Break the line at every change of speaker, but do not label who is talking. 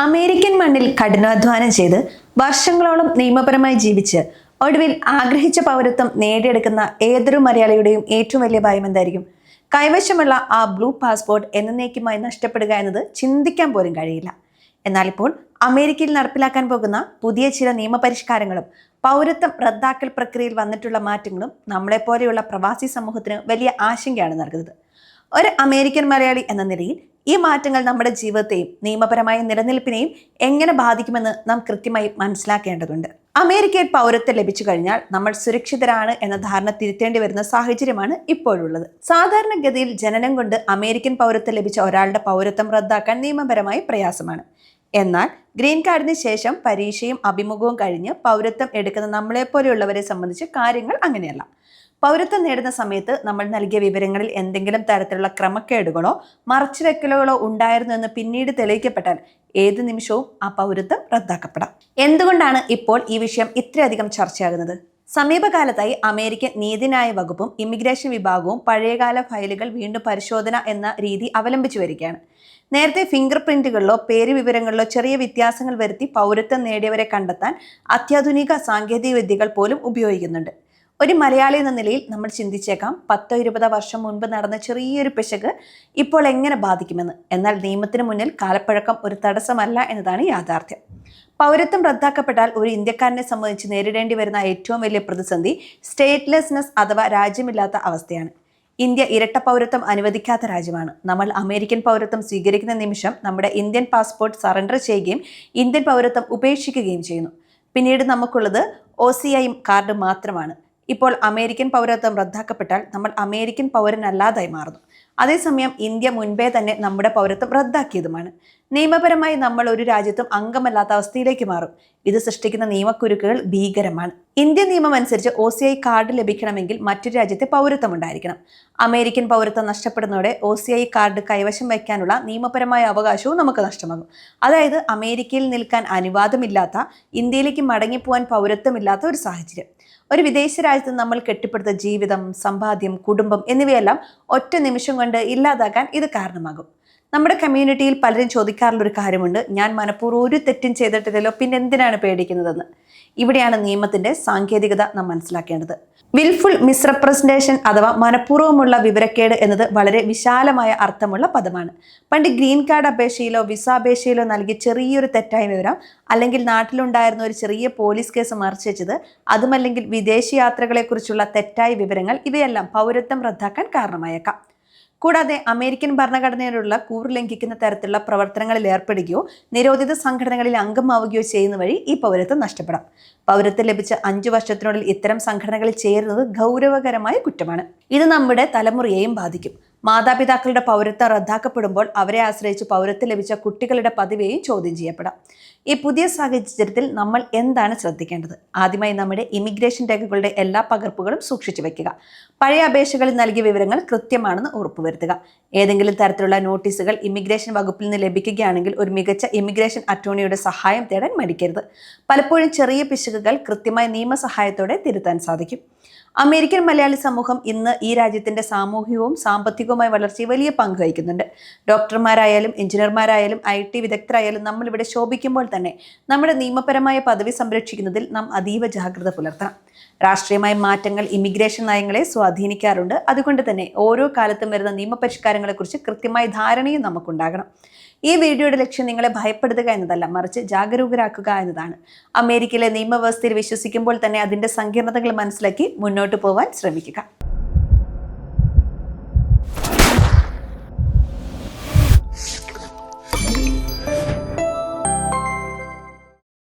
American മണ്ണിൽ കഠിനാധ്വാനം ചെയ്ത് വർഷങ്ങളോളം നിയമപരമായി ജീവിച്ച് ഒടുവിൽ ആഗ്രഹിച്ച പൗരത്വം നേടിയെടുക്കുന്ന ഏതൊരു മലയാളിയുടെയും ഏറ്റവും വലിയ ഭയം എന്തായിരിക്കും? കൈവശമുള്ള ആ ബ്ലൂ പാസ്പോർട്ട് എന്നേക്കുമായി നഷ്ടപ്പെടുക എന്നത് ചിന്തിക്കാൻ പോലും കഴിയില്ല. എന്നാൽ ഇപ്പോൾ അമേരിക്കയിൽ നടപ്പിലാക്കാൻ പോകുന്ന പുതിയ ചില നിയമപരിഷ്കാരങ്ങളും പൗരത്വം റദ്ദാക്കൽ പ്രക്രിയയിൽ വന്നിട്ടുള്ള മാറ്റങ്ങളും നമ്മളെപ്പോലെയുള്ള പ്രവാസി സമൂഹത്തിന് വലിയ ആശങ്കയാണ് നൽകുന്നത്. ഒരു അമേരിക്കൻ മലയാളി എന്ന നിലയിൽ ഈ മാറ്റങ്ങൾ നമ്മുടെ ജീവിതത്തെയും നിയമപരമായ നിലനിൽപ്പിനെയും എങ്ങനെ ബാധിക്കുമെന്ന് നാം കൃത്യമായി മനസ്സിലാക്കേണ്ടതുണ്ട്. അമേരിക്കയിൽ പൗരത്വം ലഭിച്ചു കഴിഞ്ഞാൽ നമ്മൾ സുരക്ഷിതരാണ് എന്ന ധാരണ തിരുത്തേണ്ടി വരുന്ന സാഹചര്യമാണ് ഇപ്പോഴുള്ളത്. സാധാരണഗതിയിൽ ജനനം കൊണ്ട് അമേരിക്കൻ പൗരത്വം ലഭിച്ച ഒരാളുടെ പൗരത്വം റദ്ദാക്കാൻ നിയമപരമായി പ്രയാസമാണ്. എന്നാൽ ഗ്രീൻ കാർഡിന് ശേഷം പരീക്ഷയും അഭിമുഖവും കഴിഞ്ഞ് പൗരത്വം എടുക്കുന്ന നമ്മളെപ്പോലെയുള്ളവരെ സംബന്ധിച്ച് കാര്യങ്ങൾ അങ്ങനെയല്ല. പൗരത്വം നേടുന്ന സമയത്ത് നമ്മൾ നൽകിയ വിവരങ്ങളിൽ എന്തെങ്കിലും തരത്തിലുള്ള ക്രമക്കേടുകളോ മറച്ചുവെക്കലുകളോ ഉണ്ടായിരുന്നു എന്ന് പിന്നീട് തെളിയിക്കപ്പെട്ടാൽ ഏത് നിമിഷവും ആ പൗരത്വം റദ്ദാക്കപ്പെടാം. എന്തുകൊണ്ടാണ് ഇപ്പോൾ ഈ വിഷയം ഇത്രയധികം ചർച്ചയാകുന്നത്? സമീപകാലത്തായി അമേരിക്കൻ നീതിന്യായ വകുപ്പും ഇമിഗ്രേഷൻ വിഭാഗവും പഴയകാല ഫയലുകൾ വീണ്ടും പരിശോധന എന്ന രീതി അവലംബിച്ചു വരികയാണ്. നേരത്തെ ഫിംഗർ പ്രിന്റുകളിലോ പേര് വിവരങ്ങളിലോ ചെറിയ വ്യത്യാസങ്ങൾ വരുത്തി പൗരത്വം നേടിയവരെ കണ്ടെത്താൻ അത്യാധുനിക സാങ്കേതിക വിദ്യകൾ പോലും ഉപയോഗിക്കുന്നുണ്ട്. ഒരു മലയാളി എന്ന നിലയിൽ നമ്മൾ ചിന്തിച്ചേക്കാം, 10-20 വർഷം മുൻപ് നടന്ന ചെറിയൊരു പിശക് ഇപ്പോൾ എങ്ങനെ ബാധിക്കുമെന്ന്. എന്നാൽ നിയമത്തിന് മുന്നിൽ കാലപ്പഴക്കം ഒരു തടസ്സമല്ല എന്നതാണ് യാഥാർത്ഥ്യം. പൗരത്വം റദ്ദാക്കപ്പെട്ടാൽ ഒരു ഇന്ത്യക്കാരനെ സംബന്ധിച്ച് നേരിടേണ്ടി വരുന്ന ഏറ്റവും വലിയ പ്രതിസന്ധി സ്റ്റേറ്റ്ലെസ്നെസ് അഥവാ രാജ്യമില്ലാത്ത അവസ്ഥയാണ്. ഇന്ത്യ ഇരട്ട പൗരത്വം അനുവദിക്കാത്ത രാജ്യമാണ്. നമ്മൾ അമേരിക്കൻ പൗരത്വം സ്വീകരിക്കുന്ന നിമിഷം നമ്മുടെ ഇന്ത്യൻ പാസ്പോർട്ട് സറണ്ടർ ചെയ്യുകയും ഇന്ത്യൻ പൗരത്വം ഉപേക്ഷിക്കുകയും ചെയ്യുന്നു. പിന്നീട് നമുക്കുള്ളത് OCI കാർഡ് മാത്രമാണ്. ഇപ്പോൾ അമേരിക്കൻ പൗരത്വം റദ്ദാക്കപ്പെട്ടാൽ നമ്മൾ അമേരിക്കൻ പൗരനല്ലാതായി മാറുന്നു. അതേസമയം ഇന്ത്യ മുൻപേ തന്നെ നമ്മുടെ പൗരത്വം റദ്ദാക്കിയതുമാണ്. നിയമപരമായി നമ്മൾ ഒരു രാജ്യത്തും അംഗമല്ലാത്ത അവസ്ഥയിലേക്ക് മാറും. ഇത് സൃഷ്ടിക്കുന്ന നിയമക്കുരുക്കുകൾ ഭീകരമാണ്. ഇന്ത്യൻ നിയമം അനുസരിച്ച് OCI കാർഡ് ലഭിക്കണമെങ്കിൽ മറ്റൊരു രാജ്യത്തെ പൗരത്വം ഉണ്ടായിരിക്കണം. അമേരിക്കൻ പൗരത്വം നഷ്ടപ്പെടുന്നതോടെ OCI കാർഡ് കൈവശം വയ്ക്കാനുള്ള നിയമപരമായ അവകാശവും നമുക്ക് നഷ്ടമാകും. അതായത് അമേരിക്കയിൽ നിൽക്കാൻ അനുവാദമില്ലാത്ത, ഇന്ത്യയിലേക്ക് മടങ്ങിപ്പോവാൻ പൗരത്വമില്ലാത്ത ഒരു സാഹചര്യം. ഒരു വിദേശ രാജ്യത്ത് നമ്മൾ കെട്ടിപ്പടുത്ത ജീവിതം, സമ്പാദ്യം, കുടുംബം എന്നിവയെല്ലാം ഒറ്റ നിമിഷം കൊണ്ട് ഇല്ലാതാക്കാൻ ഇത് കാരണമാകും. നമ്മുടെ കമ്മ്യൂണിറ്റിയിൽ പലരും ചോദിക്കാറുള്ള ഒരു കാര്യമുണ്ട്, ഞാൻ മനഃപൂർവ്വം ഒരു തെറ്റും ചെയ്തിട്ടില്ലല്ലോ, പിന്നെ എന്തിനാണ് പേടിക്കുന്നതെന്ന്. ഇവിടെയാണ് നിയമത്തിന്റെ സാങ്കേതികത നാം മനസ്സിലാക്കേണ്ടത്. വിൽഫുൾ മിസ്റെപ്രസന്റേഷൻ അഥവാ മനഃപൂർവ്വമുള്ള വിവരക്കേട് എന്നത് വളരെ വിശാലമായ അർത്ഥമുള്ള പദമാണ്. പണ്ട് ഗ്രീൻ കാർഡ് അപേക്ഷയിലോ വിസ അപേക്ഷയിലോ നൽകിയ ചെറിയൊരു തെറ്റായ വിവരം, അല്ലെങ്കിൽ നാട്ടിലുണ്ടായിരുന്ന ഒരു ചെറിയ പോലീസ് കേസ് മറച്ചുവെച്ചത്, അതുമല്ലെങ്കിൽ വിദേശ യാത്രകളെക്കുറിച്ചുള്ള തെറ്റായ വിവരങ്ങൾ, ഇവയെല്ലാം പൗരത്വം റദ്ദാക്കാൻ കാരണമായേക്കാം. കൂടാതെ അമേരിക്കൻ ഭരണഘടനയോടുള്ള കൂറ് ലംഘിക്കുന്ന തരത്തിലുള്ള പ്രവർത്തനങ്ങളിൽ ഏർപ്പെടുകയോ നിരോധിത സംഘടനകളിൽ അംഗമാവുകയോ ചെയ്യുന്ന വഴി ഈ പൗരത്വം നഷ്ടപ്പെടാം. പൗരത്വം ലഭിച്ച 5 വർഷത്തിനുള്ളിൽ ഇത്തരം സംഘടനകളിൽ ചേരുന്നത് ഗൗരവകരമായ കുറ്റമാണ്. ഇത് നമ്മുടെ തലമുറയെയും ബാധിക്കും. മാതാപിതാക്കളുടെ പൗരത്വം റദ്ദാക്കപ്പെടുമ്പോൾ അവരെ ആശ്രയിച്ച് പൗരത്വം ലഭിച്ച കുട്ടികളുടെ പദവിയെയും ചോദ്യം ചെയ്യപ്പെടാം. ഈ പുതിയ സാഹചര്യത്തിൽ നമ്മൾ എന്താണ് ശ്രദ്ധിക്കേണ്ടത്? ആദ്യമായി നമ്മുടെ ഇമിഗ്രേഷൻ രേഖകളുടെ എല്ലാ പകർപ്പുകളും സൂക്ഷിച്ചു വെക്കുക. പഴയ അപേക്ഷകളിൽ നൽകിയ വിവരങ്ങൾ കൃത്യമാണെന്ന് ഉറപ്പുവരുത്തുക. ഏതെങ്കിലും തരത്തിലുള്ള നോട്ടീസുകൾ ഇമിഗ്രേഷൻ വകുപ്പിൽ നിന്ന് ലഭിക്കുകയാണെങ്കിൽ ഒരു മികച്ച ഇമിഗ്രേഷൻ അറ്റോർണിയുടെ സഹായം തേടാൻ മടിക്കരുത്. പലപ്പോഴും ചെറിയ പിശകുകൾ കൃത്യമായ നിയമസഹായത്തോടെ തിരുത്താൻ സാധിക്കും. അമേരിക്കൻ മലയാളി സമൂഹം ഇന്ന് ഈ രാജ്യത്തിന്റെ സാമൂഹികവും സാമ്പത്തികവുമായ വളർച്ചയിൽ വലിയ പങ്ക് വഹിക്കുന്നുണ്ട്. ഡോക്ടർമാരായാലും എഞ്ചിനീയർമാരായാലും IT വിദഗ്ധരായാലും നമ്മളിവിടെ ശോഭിക്കുമ്പോൾ തന്നെ നമ്മുടെ നിയമപരമായ പദവി സംരക്ഷിക്കുന്നതിൽ നാം അതീവ ജാഗ്രത പുലർത്തണം. രാഷ്ട്രീയമായ മാറ്റങ്ങൾ ഇമിഗ്രേഷൻ നയങ്ങളെ സ്വാധീനിക്കാറുണ്ട്. അതുകൊണ്ട് തന്നെ ഓരോ കാലത്തും വരുന്ന നിയമപരിഷ്കാരങ്ങളെക്കുറിച്ച് കൃത്യമായ ധാരണയും നമുക്കുണ്ടാകണം. ഈ വീഡിയോയുടെ ലക്ഷ്യം നിങ്ങളെ ഭയപ്പെടുത്തുക എന്നതല്ല, മറിച്ച് ജാഗരൂകരാക്കുക എന്നതാണ്. അമേരിക്കയിലെ നിയമവ്യവസ്ഥയിൽ വിശ്വസിക്കുമ്പോൾ തന്നെ അതിന്റെ സങ്കീർണതകൾ മനസ്സിലാക്കി മുന്നോട്ട് പോകാൻ ശ്രമിക്കുക.